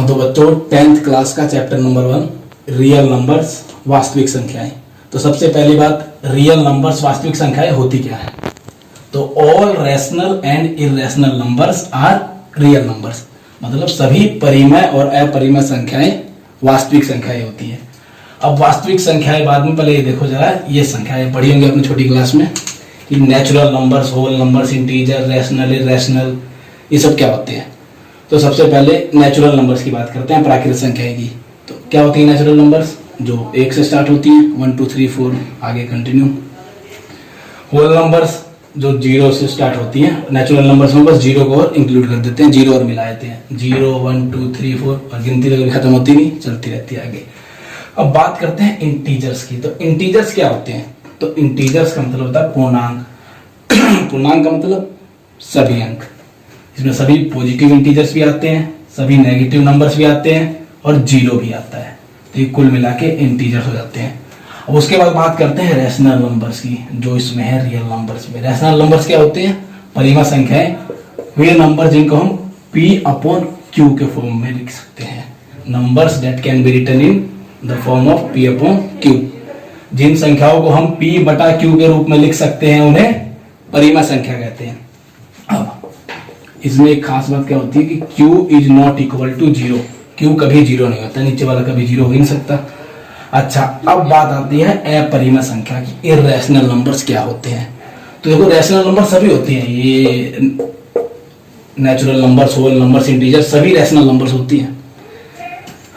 हाँ तो बच्चों 10th क्लास का चैप्टर नंबर 1 रियल नंबर्स वास्तविक संख्याएं। तो सबसे पहली बात, रियल नंबर्स वास्तविक संख्याएं होती क्या है। तो all rational and irrational numbers are real numbers, मतलब सभी परिमेय और अपरिमेय संख्याएं वास्तविक संख्याएं होती है। अब वास्तविक संख्याएं बाद में, पहले ये देखो जरा, ये संख्याएं पढ़ी होंगी अपनी छोटी क्लास में कि natural numbers, whole numbers, integer, rational, irrational, ये सब क्या होते हैं। तो सबसे पहले नेचुरल नंबर्स की बात करते हैं, प्राकृतिक संख्याएं की। तो क्या होती है नेचुरल नंबर्स, जो 1 से स्टार्ट होती हैं, 1 2 3 4 आगे कंटिन्यू। होल नंबर्स जो 0 से स्टार्ट होती हैं, नेचुरल नंबर्स में बस 0 को और इंक्लूड कर देते हैं, 0 और मिला देते हैं, 0 1 2 3 4 और गिनती कभी खत्म होती नहीं, चलती रहती है आगे। अब बात करते हैं इंटीजर्स की। तो इंटीजर्स क्या होते हैं। तो इंटीजर्स का मतलब होता है पूर्णांक। पूर्णांक का मतलब सभी अंक, इसमें सभी पॉजिटिव इंटीजर्स भी आते हैं, सभी नेगेटिव नंबर्स भी आते हैं और 0 भी आता है। तो ये कुल मिला के इंटीजर्स हो जाते हैं। अब उसके बाद बात करते हैं रैशनल नंबर्स की, जो इसमें है रियल नंबर्स में। रैशनल नंबर्स क्या होते हैं, परिमेय संख्याएं, वे नंबर जिनको हम P/Q के फॉर्म में लिख सकते हैं। Numbers that can be written in the form of P/Q। जिन संख्याओं को हम P/Q के रूप में लिख सकते हैं उन्हें परिमेय संख्या कहते हैं। अब इसमें एक खास बात क्या होती है कि Q is not equal to 0। Q कभी 0 नहीं होता, नीचे वाला कभी 0 हो ही नहीं सकता। अच्छा, अब बात आती है अपरिमेय संख्या की, इररेशनल नंबर्स क्या होते हैं। तो देखो रैशनल नंबर सभी होती हैं, ये natural numbers, whole numbers, integer, सभी रैशनल नंबर्स होती हैं।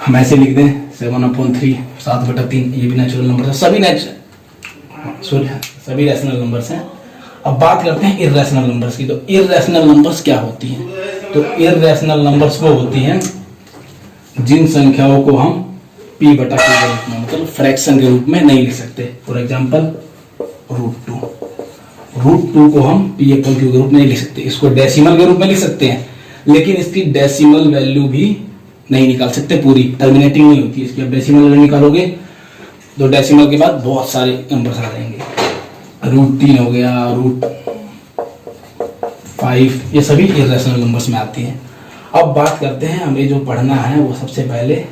हम ऐसे लिख दें 7/3, 7/3, ये भी नेचुरल नंबर है, सभी रैशनल नंबर्स हैं। अब बात करते हैं इररेशनल नंबर्स की। तो इररेशनल नंबर्स क्या होती हैं। तो इररेशनल नंबर्स वो होती हैं जिन संख्याओं को हम P/Q के रूप में, मतलब फ्रैक्शन के रूप में नहीं लिख सकते। फॉर एग्जांपल √2 को हम P/Q के रूप में नहीं लिख सकते। इसको डेसिमल के रूप में लिख सकते हैं, लेकिन इसकी डेसिमल वैल्यू भी नहीं निकाल सकते, पूरी टर्मिनेटिंग नहीं होती इसकी। अब डेसिमल वैल्यू निकालोगे तो डेसिमल के बाद बहुत सारे नंबर्स आ जाएंगे, √3 हो गया, √5, ये सभी इररेशनल नंबर्स में आती हैं। अब बात करते हैं, हमें जो पढ़ना है वो सबसे पहले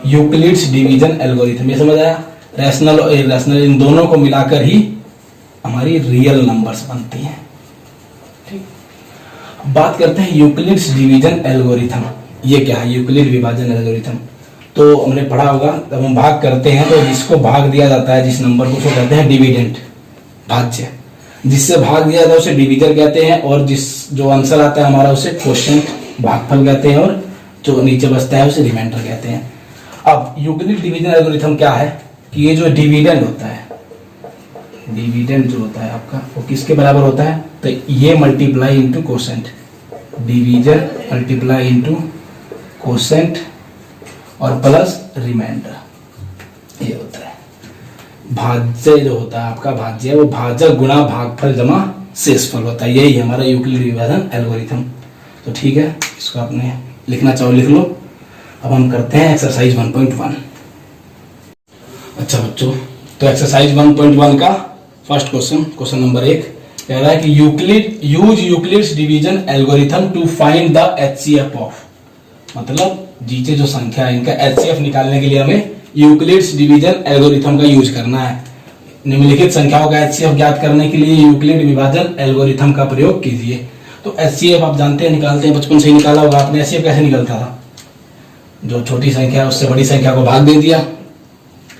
यूक्लिड्स डिवीजन एल्गोरिथम। ये समझ आया, रैशनल और इररेशनल इन दोनों को मिलाकर ही हमारी रियल नंबर्स बनती हैं। ठीक, बात करते हैं यूक्लिड्स डिवीजन एल्गोरिथम। ये क्या है यूक्लिड विभाजन एल्गोरिथम। तो हमने पढ़ा होगा, जब हम भाग करते हैं तो जिसको भाग दिया जाता है, जिस नंबर को, उसको कहते हैं डिविडेंड, भाज्य। जिससे भाग दिया जाता है उसे डिविजर कहते हैं, और जो आंसर आता है हमारा उसे क्वोशिएंट, भागफल कहते हैं, और जो नीचे बचता है उसे रिमाइंडर कहते हैं। अब यूक्लिड डिवीजन एल्गोरिथम क्या है कि ये जो डिविडेंड होता है, डिविडेंड जो होता है आपका, वो किसके बराबर होता है। तो ये multiply into quotient, division multiply into quotient और प्लस रिमाइंडर, ये होता है। भाज्य जो होता है आपका, भाज्य वो भाजक गुणा भागफल जमा शेषफल होता है। यही हमारा यूक्लिड विभाजन एल्गोरिथम। तो ठीक है, इसको आपने लिखना चाहो लिख लो। अब हम करते हैं एक्सरसाइज 1.1। अच्छा बच्चों, तो एक्सरसाइज 1.1 का फर्स्ट क्वेश्चन नंबर 1 कह रहा है कि use Euclid's division algorithm to find the HCF of, मतलब नीचे जो संख्या है इनका HCF निकालने के लिए हमें यूक्लिड्स डिवीजन एल्गोरिथम का यूज करना है। निम्नलिखित संख्याओं का HCF ज्ञात करने के लिए यूक्लिड विभाजन एल्गोरिथम का प्रयोग कीजिए। तो HCF आप जानते हैं, निकालते हैं, बचपन से ही निकाला होगा आपने। HCF कैसे निकलता था, जो छोटी संख्या है उससे बड़ी संख्या को भाग दे दिया,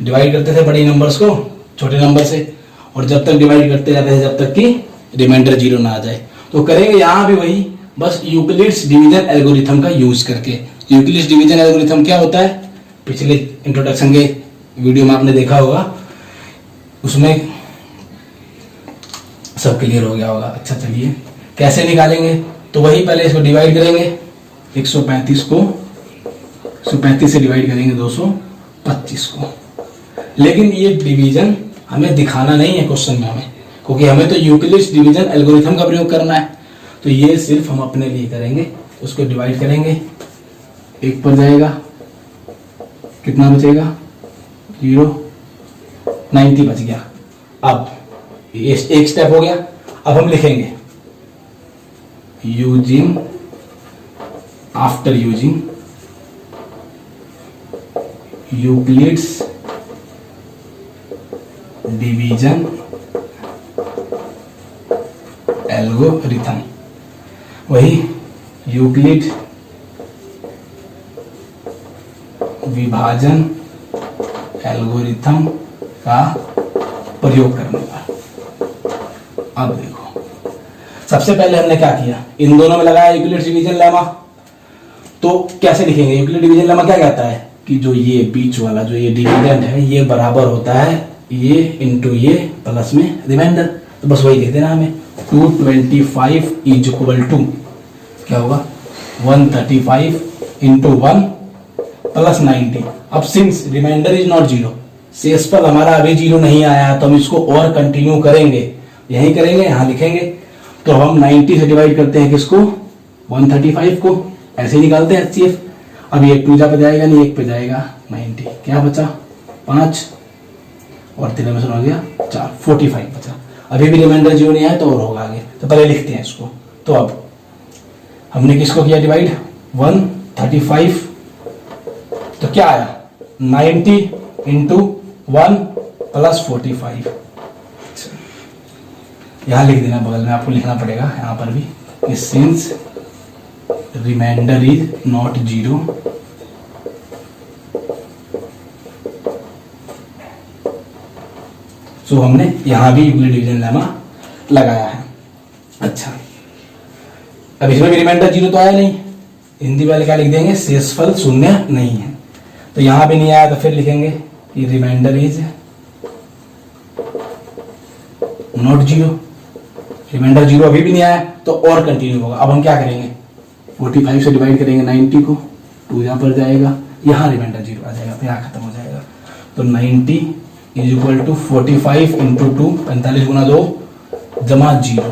डिवाइड करते थे बड़ी नंबर्स को छोटे नंबर से, और जब तक डिवाइड करते जाते थे जब तक कि रिमाइंडर 0 ना आ जाए। तो करेंगे यहाँ भी वही, बस यूक्लिड्स डिवीजन एल्गोरिथम का यूज करके। यूक्लिड्स डिवीजन एल्गोरिथम क्या होता है, पिछले इंट्रोडक्शन के वीडियो में आपने देखा होगा, उसमें सब क्लियर हो गया होगा। अच्छा चलिए कैसे निकालेंगे, तो वही पहले इसको डिवाइड करेंगे, 135 को 135 से डिवाइड करेंगे 225 को। लेकिन ये डिवीजन हमें दिखाना नहीं है क्वेश्चन में हमें, क्योंकि हमें तो यूक्लिड्स डिवीजन एल्गोरिथम का प्रयोग करना है। तो ये सिर्फ हम अपने लिए करेंगे, उसको डिवाइड करेंगे, 1 पर जाएगा, कितना बचेगा 0, 90 बच गया। अब ये एक स्टेप हो गया। अब हम लिखेंगे using, after using Euclid's division algorithm, वही यूक्लिड विभाजन एल्गोरिथम का प्रयोग करने पर। अब देखो, सबसे पहले हमने क्या किया, इन दोनों में लगाया यूक्लिड डिवीजन लेमा। तो कैसे लिखेंगे, यूक्लिड डिवीजन लेमा क्या कहता है कि जो ये बीच वाला जो ये डिविडेंड है ये बराबर होता है ये इंटू ये प्लस में रिमाइंडर। तो बस वही लिख देना हमें, 225 इज इक्वल टू क्या होगा 135 इंटू 1 प्लस 90। अब since remainder is not zero, शेषफल हमारा अभी जीरो नहीं आया तो हम इसको और कंटिन्यू करेंगे, यही करेंगे, यहां लिखेंगे। तो हम 90 से डिवाइड करते हैं किसको, 135 को, ऐसे ही निकालते हैं HCF। अब ये 2 पे जाएगा नहीं, 1 पे जाएगा 90, क्या बचा 5 और 3 में हो गया 4, 45 बचा। अभी भी रिमाइंडर जीरो नहीं आया तो और होगा आगे, तो पहले लिखते हैं इसको। तो अब हमने किसको किया डिवाइड 135, तो क्या आया 90 इंटू 1 प्लस 45। यहां लिख देना, बगल में आपको लिखना पड़ेगा यहां पर भी कि since remainder is not zero so हमने यहां भी यूक्लिड डिवीजन लेमा लगाया है। अच्छा, अब इसमें भी रिमाइंडर जीरो तो आया नहीं, हिंदी वाले क्या लिख देंगे, शेषफल शून्य नहीं है। तो यहां भी नहीं आया तो फिर लिखेंगे कि remainder is not zero, remainder zero अभी भी नहीं आया तो और कंटिन्यू होगा। अब हम क्या करेंगे, 45 से डिवाइड करेंगे 90 को, 2 यहां पर जाएगा, यहां रिमाइंडर जीरो आ जाएगा, तो यहां खत्म हो जाएगा। तो 90 इज इक्वल टू 45 इंटू 2, 45 गुना 2 जमा 0,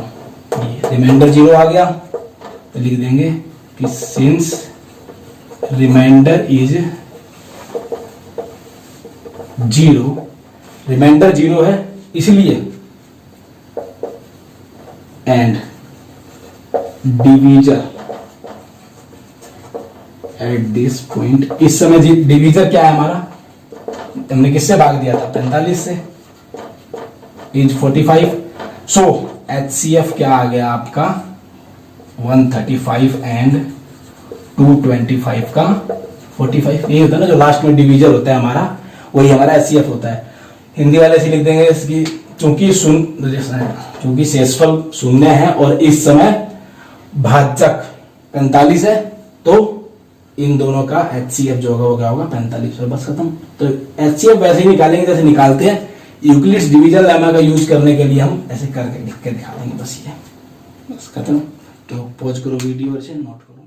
रिमाइंडर जीरो आ गया। तो लिख देंगे कि since remainder is zero, remainder zero है इसलिए, and divisor at this point, इस समय डिवीजर क्या है हमारा, हमने किससे भाग दिया था 45 से, इज 45। सो HCF क्या आ गया आपका 135 एंड 225 का 45। ये होता है ना जो लास्ट में डिवीजर होता है हमारा, वही हमारा HCF होता है। हिंदी वाले से लिख देंगे इसकी, चूंकि शेषफल शून्य है और इस समय भाजक 45 है तो इन दोनों का HCF जो होगा वो क्या होगा 45, और बस खत्म। तो HCF वैसे ही निकालेंगे जैसे निकालते हैं, यूक्लिड्स डिवीजन लेमा का यूज करने के लिए हम ऐसे करके लिख के दिखा देंगे, बस ये बस खत्म। तो पॉज करो वीडियो और इसे नोट करो।